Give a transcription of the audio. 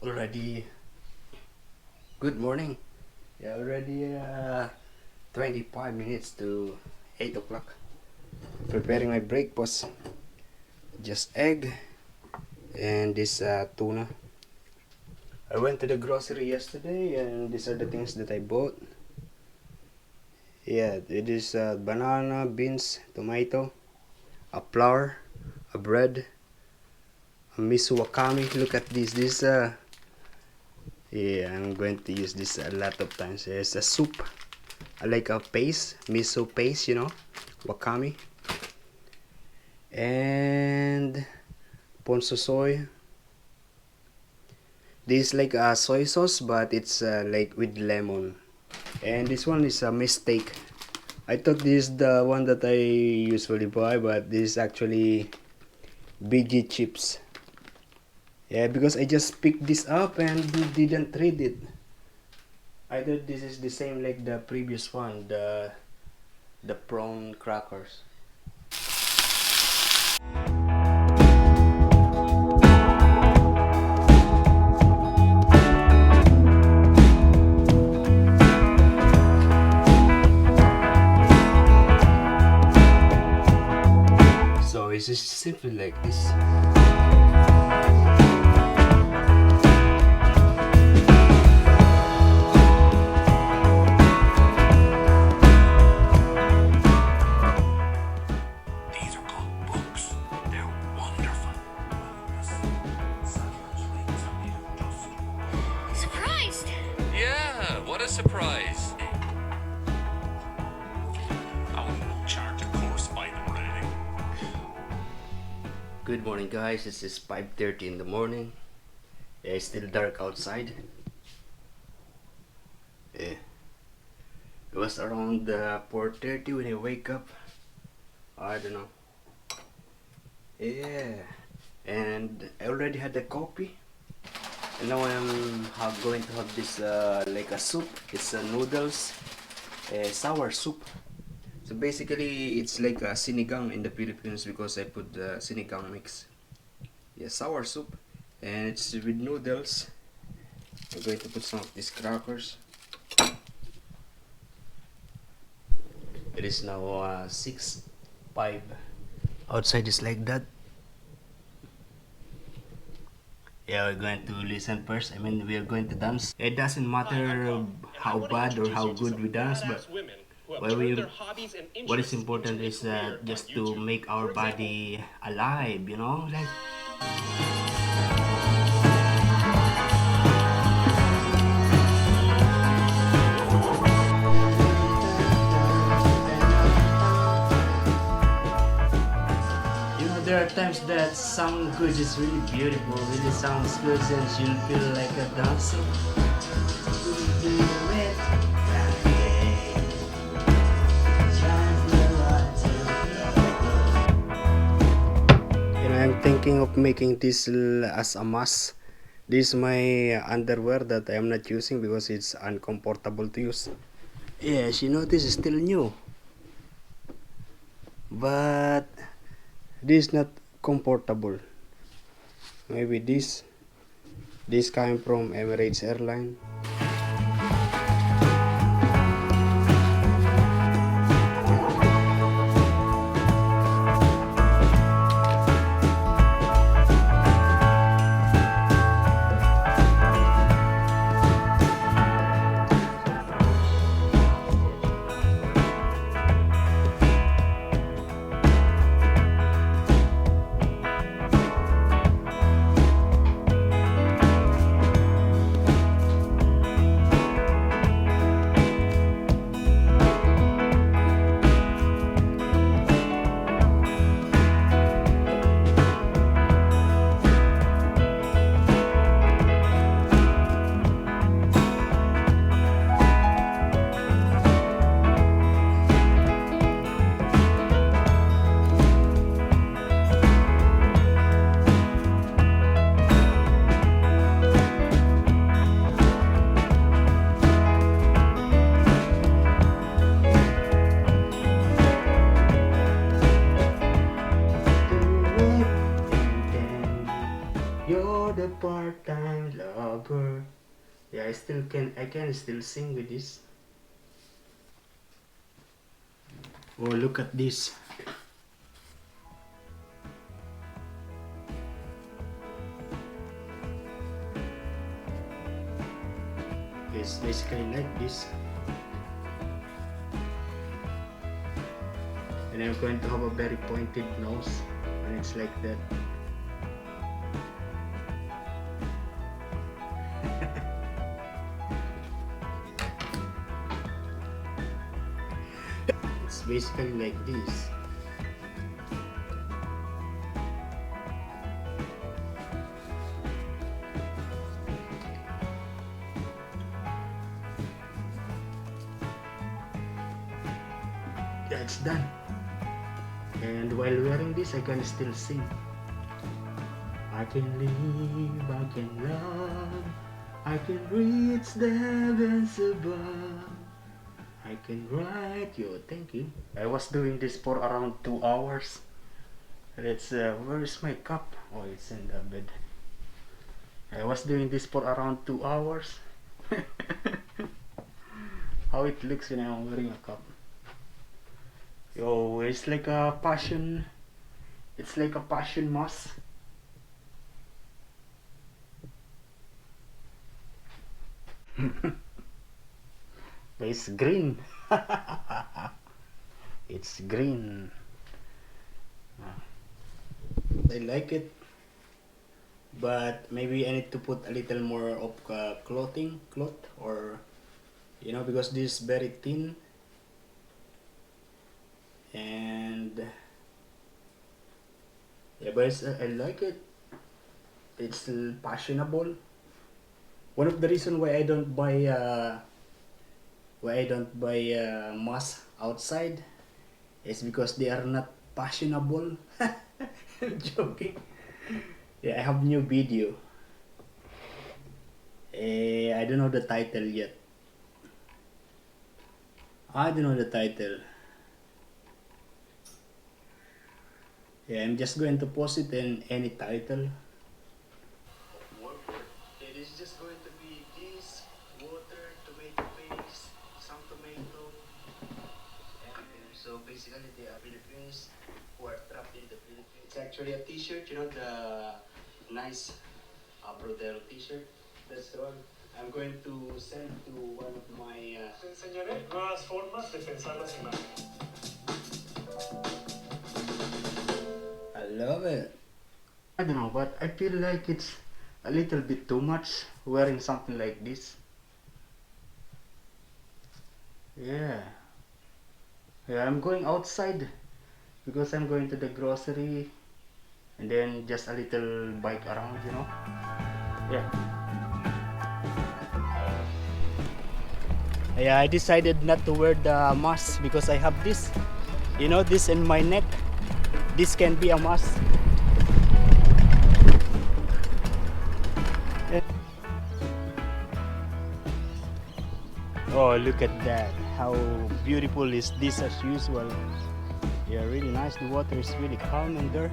Already good morning. Yeah, already 25 minutes to 8 o'clock. Preparing my breakfast. Just egg and this tuna. I went to the grocery yesterday and these are the things that I bought. Yeah, it is banana, beans, tomato, a flour, a bread, a miso wakame. Look at this. Yeah, I'm going to use this a lot of times. It's a soup. I like a paste, miso paste, wakame. And ponzu soy. This is like a soy sauce, but it's like with lemon. And this one is a mistake. I thought this is the one that I usually buy, but this is actually BG chips. Yeah, because I just picked this up and didn't read it. I thought this is the same like the previous one, the prawn crackers. So it's just simply like this. Surprised! Yeah, what a surprise. I will charge a course by the reading. Good morning, guys. This is 5:30 in the morning. Yeah, it's still dark outside. Yeah. It was around 4:30 when I wake up. I don't know. Yeah. And I already had the coffee. And now I'm going to have this like a soup. It's noodles, sour soup. So basically, it's like a sinigang in the Philippines because I put the sinigang mix. Yeah, sour soup, and it's with noodles. I'm going to put some of these crackers. It is now 6:05. Outside is like that. Yeah, we're going to listen first. I mean, we are going to dance. It doesn't matter how bad or how good we dance, but what is important is just to make our body alive, like. There are times that sound good is really beautiful, really sounds good, and you'll feel like a dancer. I'm thinking of making this as a mask. This is my underwear that I am not using because it's uncomfortable to use. Yes, this is still new. But this is not comfortable. Maybe this came from Emirates Airline. time lover. Yeah, I can still sing with this. Oh, look at this. It's basically like this. And I'm going to have a very pointed nose when it's like that. It's basically like this. Yeah, it's done. And while wearing this, I can still sing. I can live, I can love, I can reach the heavens above. I can write you. Thank you. I was doing this for around 2 hours. Let's where is my cup? Oh, it's in the bed. I was doing this for around 2 hours. How it looks when I'm wearing a cup. Yo, it's like a passion. It's like a passion moss. But it's green. It's green. I like it, but maybe I need to put a little more of cloth, or because this is very thin, and yeah, but I like it. It's fashionable. One of the reason why I don't buy masks outside is because they are not fashionable. I'm joking. Yeah, I have new video. I don't know the title yet. I don't know the title. Yeah, I'm just going to post it in any title. It is just going to be this, water, tomato paste, some tomato, and so basically they are Filipinos who are trapped in the Philippines. It's actually a t-shirt, the nice Brodero t-shirt. That's the one. I'm going to send to one of my... Te enseñaré nuevas formas de pensar las imágenes. I love it. I don't know, but I feel like it's a little bit too much wearing something like this. Yeah. Yeah, I'm going outside because I'm going to the grocery and then just a little bike around, Yeah. Yeah, I decided not to wear the mask because I have this, this in my neck. This can be a mask. Oh, look at that. How beautiful is this as usual. Yeah, really nice. The water is really calm in there.